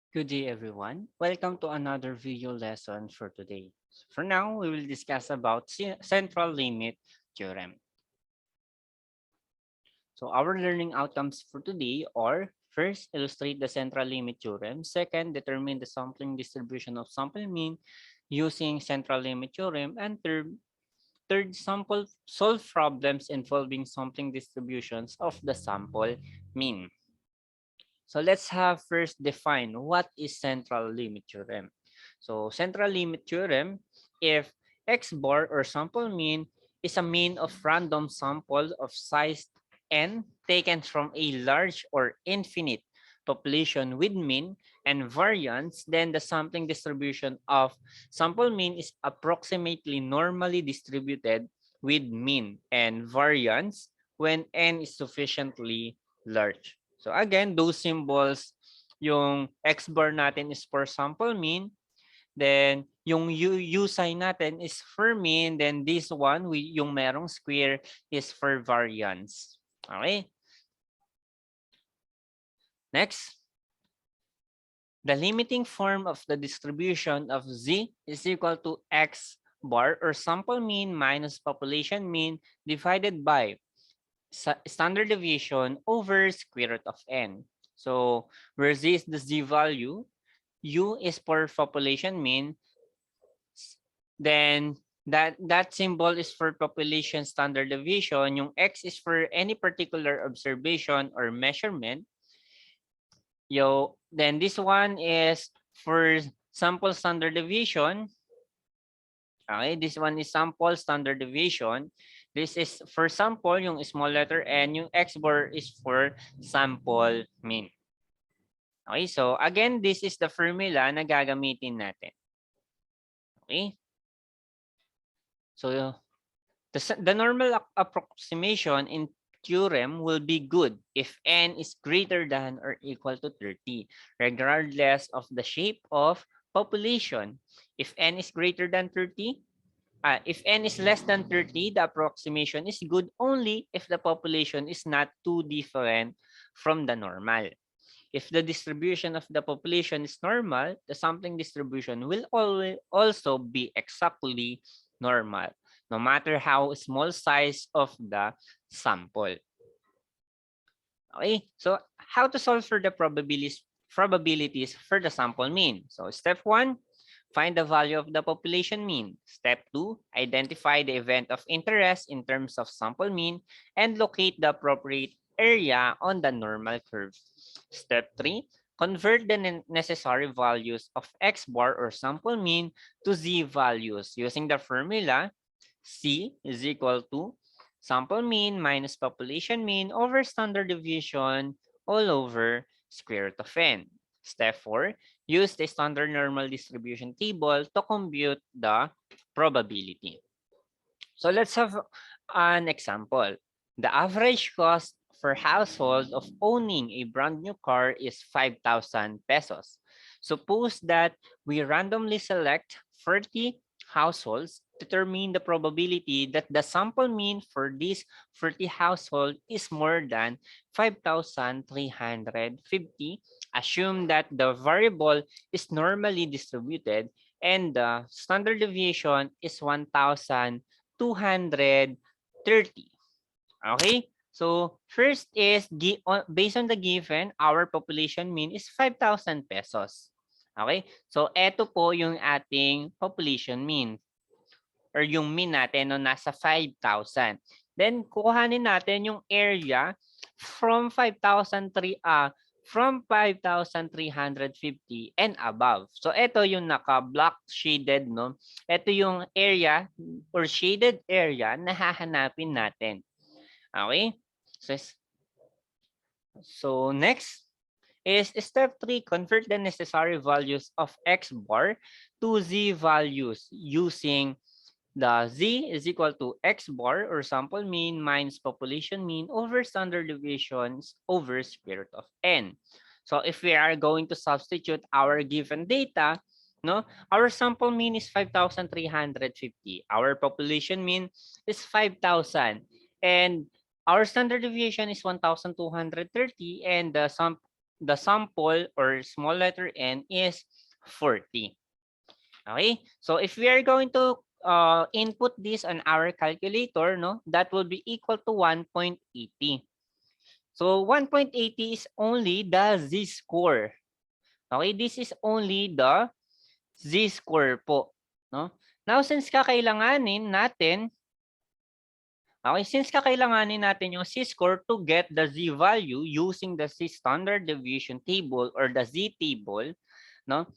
Good day, everyone. Welcome to another video lesson for today. For now, we will discuss about central limit theorem. So our learning outcomes for today are: first, illustrate the central limit theorem. Second, determine the sampling distribution of sample mean using central limit theorem. And third, solve problems involving sampling distributions of the sample mean. So let's have first define what is central limit theorem. So central limit theorem, if x bar or sample mean is a mean of random samples of size n taken from a large or infinite population with mean and variance, then the sampling distribution of sample mean is approximately normally distributed with mean and variance when n is sufficiently large. So again, those symbols, yung X bar natin is for sample mean, then yung U sign natin is for mean, then this one, yung merong square is for variance. Okay? Next, the limiting form of the distribution of Z is equal to X bar or sample mean minus population mean divided by standard deviation over square root of n. So where z is the z value, u is for population mean, then that symbol is for population standard deviation, yung x is for any particular observation or measurement. Then this one is for sample standard deviation. Okay, this one is sample standard deviation. This is for sample, yung small letter n, yung x bar is for sample mean. Okay, so again, this is the formula na gagamitin natin. Okay? So the normal approximation in theorem will be good if n is greater than or equal to 30, regardless of the shape of population. If n is greater than 30, if n is less than 30, the approximation is good only if the population is not too different from the normal. If the distribution of the population is normal, the sampling distribution will always also be exactly normal, no matter how small size of the sample. Okay, so how to solve for the probabilities for the sample mean? So step 1, find the value of the population mean. Step 2, identify the event of interest in terms of sample mean and locate the appropriate area on the normal curve. Step 3, convert the necessary values of x bar or sample mean to z values using the formula C is equal to sample mean minus population mean over standard deviation all over square root of n. Step 4, use the standard normal distribution table to compute the probability. So let's have an example. The average cost for household of owning a brand new car is 5,000 pesos. Suppose that we randomly select 40 households, determine the probability that the sample mean for this 40 household is more than 5,350. Assume that the variable is normally distributed and the standard deviation is 1,230. Okay? So first is based on the given, our population mean is 5,000 pesos. Okay? So eto po yung ating population mean or yung mean natin no nasa 5,000. Then kuhanin natin yung area from 5,350 and above. So ito yung naka-black shaded, no? Ito yung area or shaded area na hahanapin natin. Okay? So next is step 3, convert the necessary values of x bar to z values using the z is equal to x bar or sample mean minus population mean over standard deviations over square root of n. So if we are going to substitute our given data, no, our sample mean is 5,350. Our population mean is 5,000. And our standard deviation is 1,230 and the the sample or small letter n is 40. Okay, so if we are going to input this on our calculator, no, that will be equal to 1.80. So 1.80 is only the z-score. Okay, this is only the z-score po. No? Now, since kakailanganin natin yung z-score to get the z-value using the z-standard deviation table or the z-table, no?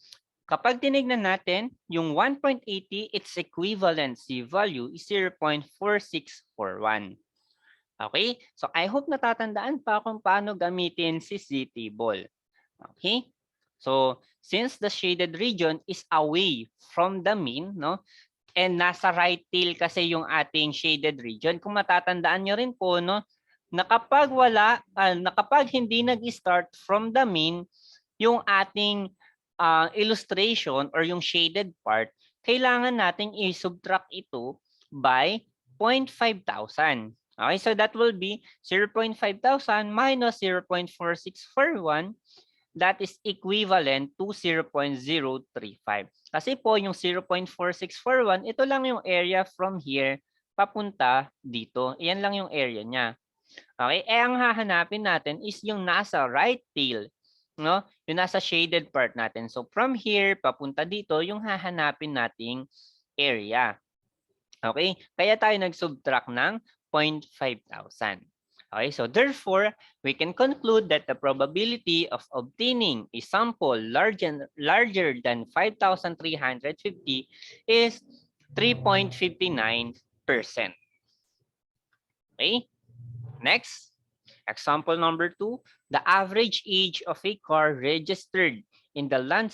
Kapag tinignan natin, yung 1.80, its equivalent z-value is 0.4641. Okay? So, I hope natatandaan pa kung paano gamitin si z-table. Okay? So, since the shaded region is away from the mean, no? And nasa right tail kasi yung ating shaded region, kung matatandaan nyo rin po, no? Na kapag hindi nag-start from the mean, yung ating illustration or yung shaded part, kailangan nating i-subtract ito by 0.5,000. Okay, so that will be 0.5,000 minus 0.4641. That is equivalent to 0.035. Kasi po yung 0.4641, ito lang yung area from here papunta dito. Iyan lang yung area niya. Okay, ang hahanapin natin is yung nasa right tail, no? Yung nasa shaded part natin. So from here papunta dito, yung hahanapin nating area. Okay, kaya tayo nag-subtract ng 0.5,000. Okay, so therefore, we can conclude that the probability of obtaining a sample larger than 5,350 is 3.59%. Okay, next, example number 2, the average age of a car registered in the land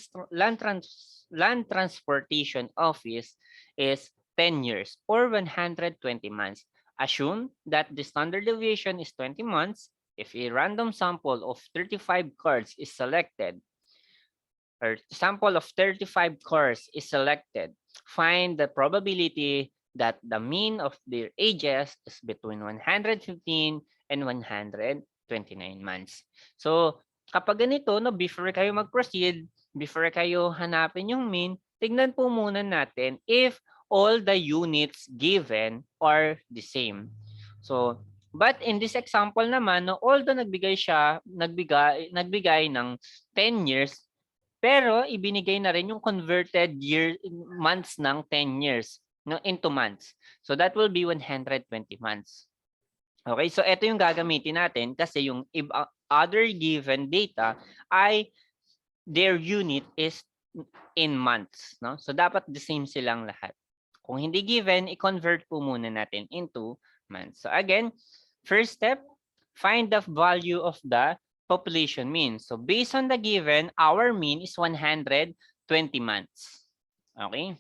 transportation office is 10 years or 120 months. Assume that the standard deviation is 20 months. If a random sample of 35 cars is selected, or sample of 35 cars is selected, find the probability that the mean of their ages is between 115 and 129 months. So, kapag ganito, no, before kayo mag-proceed, before kayo hanapin yung mean, tignan po muna natin if all the units given are the same. So, but in this example naman, no, although nagbigay ng 10 years, pero ibinigay na rin yung converted months ng 10 years, no, into months. So that will be 120 months. Okay, so ito yung gagamitin natin kasi yung other given data ay their unit is in months, no? So dapat the same silang lahat. Kung hindi given, i-convert po muna natin into months. So again, first step, find the value of the population mean. So based on the given, our mean is 120 months. Okay?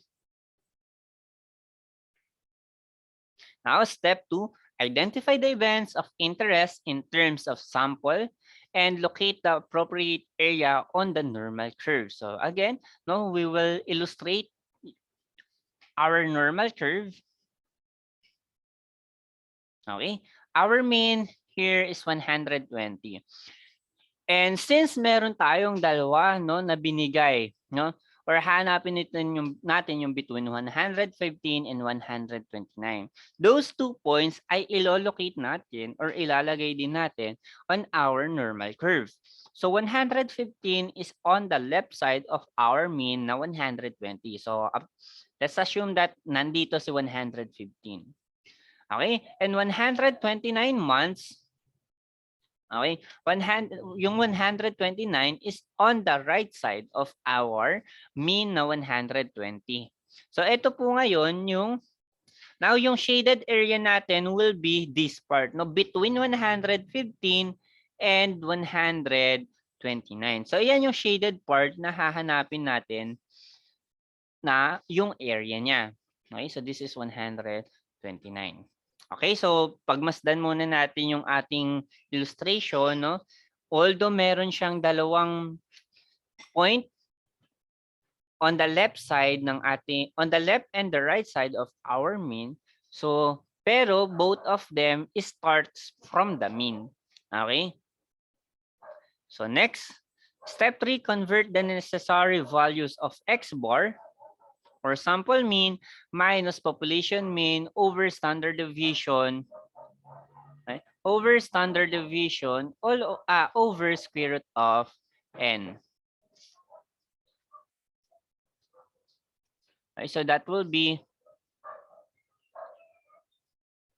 Now, step 2, identify the events of interest in terms of sample and locate the appropriate area on the normal curve. So again, no, we will illustrate our normal curve. Okay, our mean here is 120. And since meron tayong dalawa, no, na binigay, no, or hanapin natin yung between 115 and 129. Those 2 points ay ilolocate natin or ilalagay din natin on our normal curve. So 115 is on the left side of our mean na 120. So let's assume that nandito si 115. Okay? And 129 months, okay, yung 129 is on the right side of our mean na 120. So ito po ngayon yung shaded area natin will be this part, no, between 115 and 129. So yan yung shaded part na hahanapin natin na yung area niya. Okay, so this is 129. Okay, so pagmasdan muna natin yung ating illustration, no? Although meron siyang dalawang point on the left side on the left and the right side of our mean. So, pero both of them starts from the mean. Okay? So next, step 3, convert the necessary values of X bar or sample mean minus population mean over standard deviation, right? Over standard deviation all over square root of n. Okay, so that will be,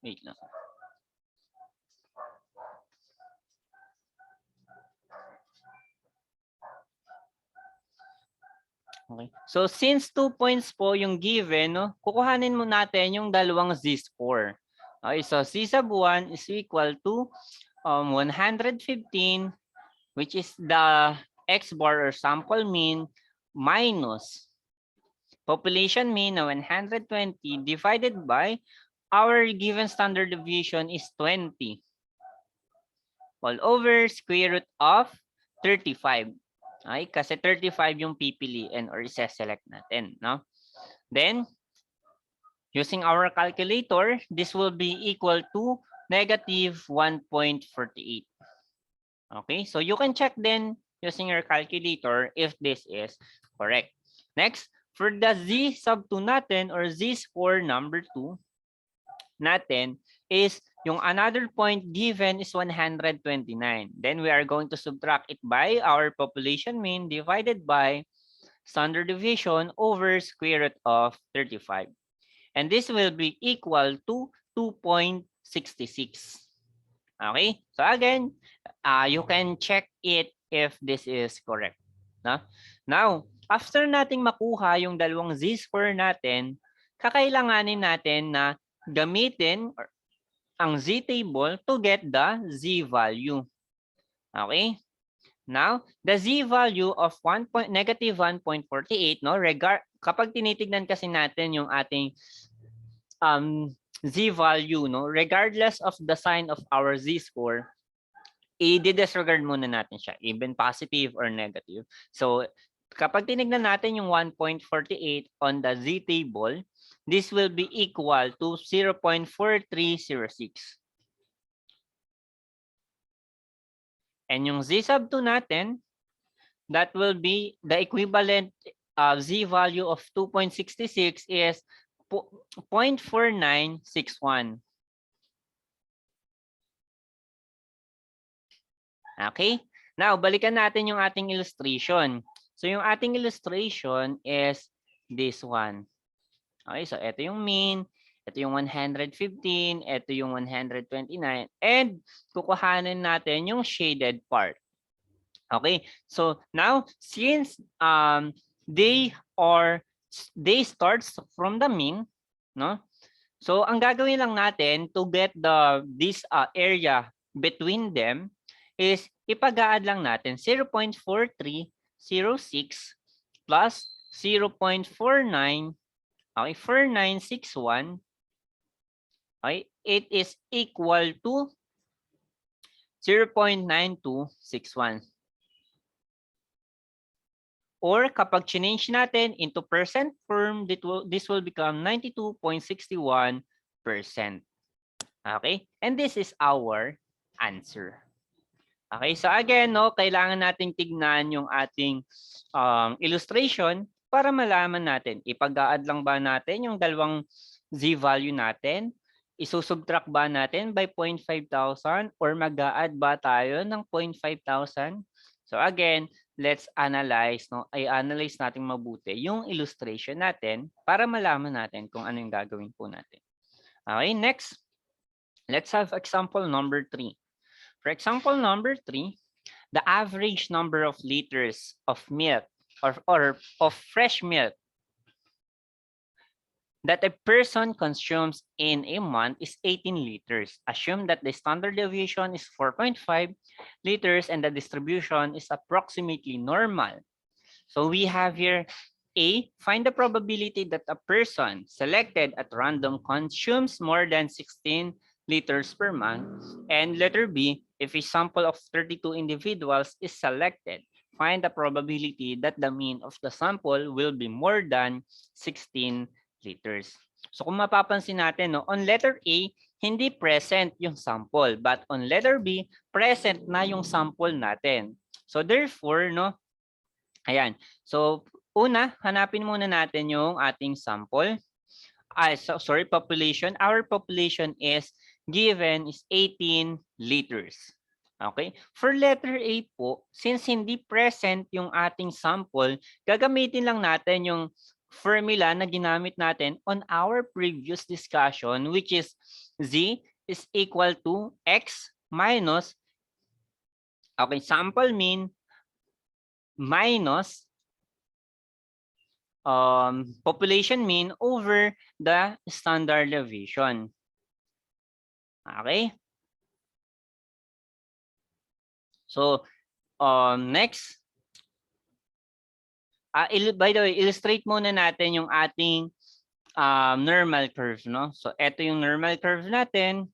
wait lang. Okay. So since 2 points po yung given, no, kukuhanin mo natin yung dalawang z-score. Okay, so z sub 1 is equal to 115, which is the X bar or sample mean minus population mean na 120 divided by our given standard deviation is 20 all over square root of 35. Okay, kasi 35 yung pipiliin or isa-select natin, no? Then, using our calculator, this will be equal to negative 1.48. Okay, so you can check then using your calculator if this is correct. Next, for the z sub 2 natin or z-score number 2 natin is yung another point given is 129. Then we are going to subtract it by our population mean divided by standard deviation over square root of 35. And this will be equal to 2.66. Okay? So again, you can check it if this is correct. No? Now, after nating makuha yung dalawang z-score natin, kakailanganin natin na gamitin ang z-table to get the z-value. Okay? Now, the z-value of negative 1.48, no? Kapag tinitignan kasi natin yung ating z-value, no? Regardless of the sign of our z-score, i-disregard muna natin siya, even positive or negative. So, kapag tinignan natin yung 1.48 on the z-table, this will be equal to 0.4306. And yung z sub 2 natin, that will be the equivalent z-value of 2.66 is 0.4961. Okay? Now, balikan natin yung ating illustration. So, yung ating illustration is this one. Okay, so ito yung mean, ito yung 115, ito yung 129, and kukuhanin natin yung shaded part. Okay, so now since they starts from the mean, no? So ang gagawin lang natin to get this area between them is ipag-add lang natin 0.4306 plus 0.49, okay, 4961. Okay, it is equal to 0.9261. Or kapag change natin into percent form, this will become 92.61%. Okay? And this is our answer. Okay, so again, no, kailangan nating tignan yung ating illustration para malaman natin, ipag-a-add lang ba natin yung dalawang z-value natin, isusubtract ba natin by 0.5,000 or mag-a-add ba tayo ng 0.5,000? So again, let's analyze, no? I-analyze natin mabuti yung illustration natin para malaman natin kung ano yung gagawin po natin. Okay, next, let's have example number 3. For example number 3, the average number of liters of milk or of fresh milk that a person consumes in a month is 18 liters. Assume that the standard deviation is 4.5 liters and the distribution is approximately normal. So we have here A, find the probability that a person selected at random consumes more than 16 liters per month. And letter B, if a sample of 32 individuals is selected, find the probability that the mean of the sample will be more than 16 liters. So kung mapapansin natin, no, on letter A, hindi present yung sample. But on letter B, present na yung sample natin. So therefore, no, ayan. So una, hanapin muna natin yung ating sample. Sorry, population. Our population is given is 18 liters. Okay? For letter A po, since hindi present yung ating sample, gagamitin lang natin yung formula na ginamit natin on our previous discussion, which is Z is equal to X minus, okay, sample mean minus population mean over the standard deviation. Okay? So, next, by the way, illustrate muna natin yung ating normal curve, no? So, ito yung normal curve natin.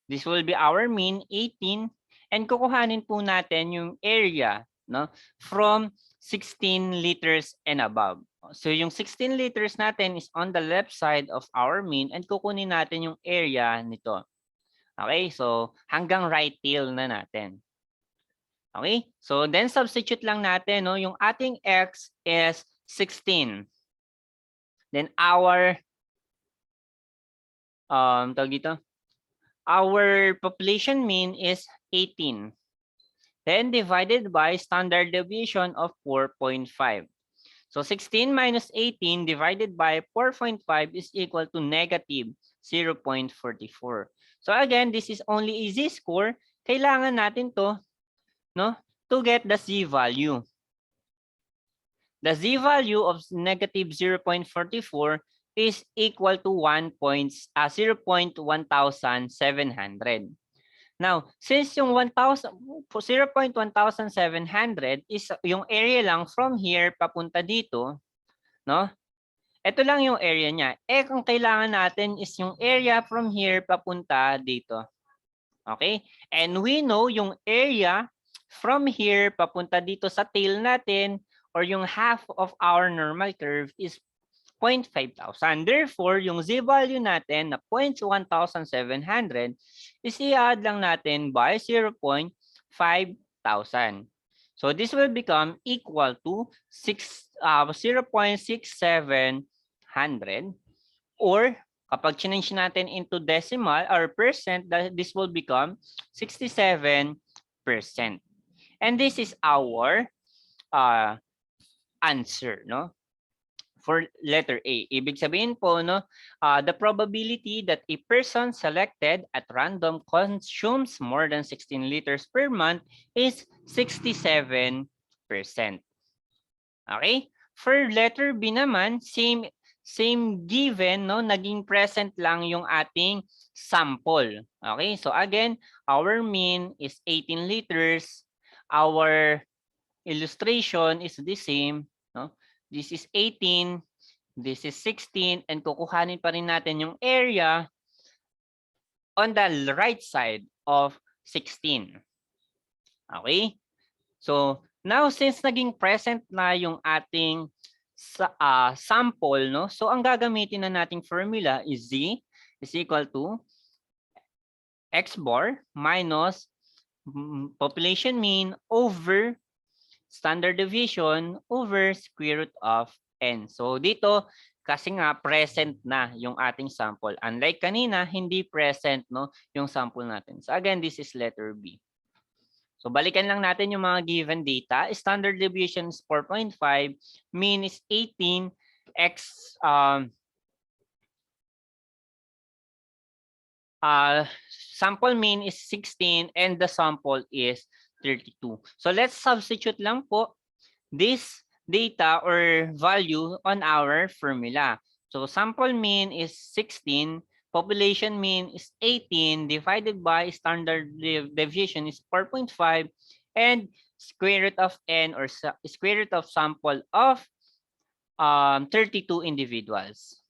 This will be our mean, 18. And kukuhanin po natin yung area, no? From 16 liters and above. So, yung 16 liters natin is on the left side of our mean and kukunin natin yung area nito. Okay? So, hanggang right tail na natin. Okay? So, then substitute lang natin, no? Yung ating X is 16. Then our, tawag dito, our population mean is 18. Then divided by standard deviation of 4.5. So, 16 minus 18 divided by 4.5 is equal to negative 0.44. So, again, this is only a z-score. Kailangan natin to, no, to get the z-value. The z-value of negative 0.44 is equal to 0.1700. Now, since yung 0.1700 is yung area lang from here papunta dito, no? Ito lang yung area niya. Eh, kung kailangan natin is yung area from here papunta dito. Okay? And we know yung area from here papunta dito sa tail natin or yung half of our normal curve is 0.5,000. Therefore, yung z-value natin na 0.1700 is i-add lang natin by 0.5,000. So this will become equal to 0.6700 or kapag change natin into decimal or percent, this will become 67%. And this is our answer, no? For letter A. Ibig sabihin po, no, the probability that a person selected at random consumes more than 16 liters per month is 67%. Okay? For letter B naman, same given, no, naging present lang yung ating sample. Okay? So again, our mean is 18 liters. Our illustration is the same, no? This is 18, this is 16, and kukuhanin pa rin natin yung area on the right side of 16. Okay? So, now since naging present na yung ating sample, no? So, ang gagamitin na nating formula is Z is equal to X bar minus population mean over standard deviation over square root of n. So dito, kasi nga present na yung ating sample. Unlike kanina, hindi present, no, yung sample natin. So again, this is letter B. So balikan lang natin yung mga given data. Standard deviation is 4.5, mean is 18, x sample mean is 16, and the sample is 32. So let's substitute lang po this data or value on our formula. So sample mean is 16, population mean is 18, divided by standard deviation is 4.5, and square root of n or square root of sample of 32 individuals.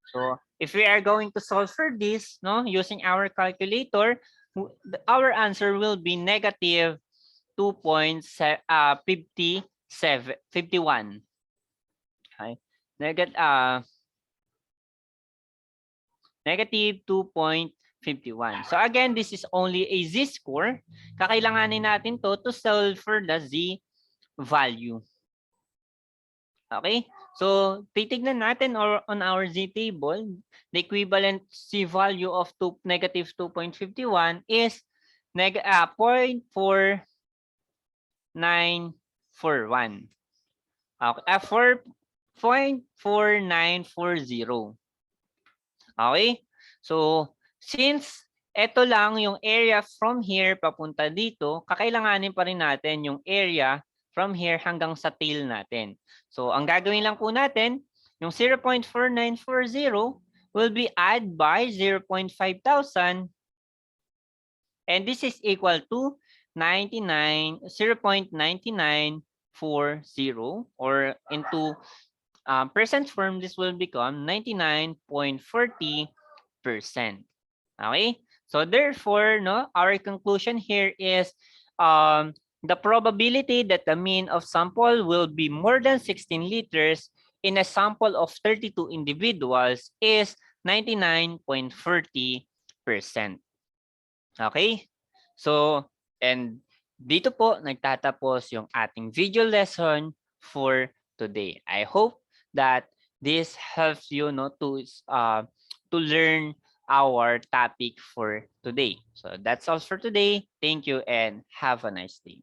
So if we are going to solve for this, no, using our calculator, our answer will be negative 2.51. Okay. Negative 2.51. 51. So again, this is only a z-score. Kakailanganin natin to solve for the z value. Okay? So titignan natin on our z table, the equivalent z value of negative 2.51 is 0.4941. Okay, 4.4940. Okay? So, since ito lang yung area from here papunta dito, kakailanganin pa rin natin yung area from here hanggang sa tail natin. So, ang gagawin lang po natin, yung 0.4940 will be add by 0.5000 and this is equal to 0.9940 or into percent form, this will become 99.40%. Okay? So therefore, no, our conclusion here is the probability that the mean of sample will be more than 16 liters in a sample of 32 individuals is 99.40%. Okay? So, and dito po nagtatapos yung ating video lesson for today. I hope that this helps you to learn our topic for today. So that's all for today. Thank you and have a nice day.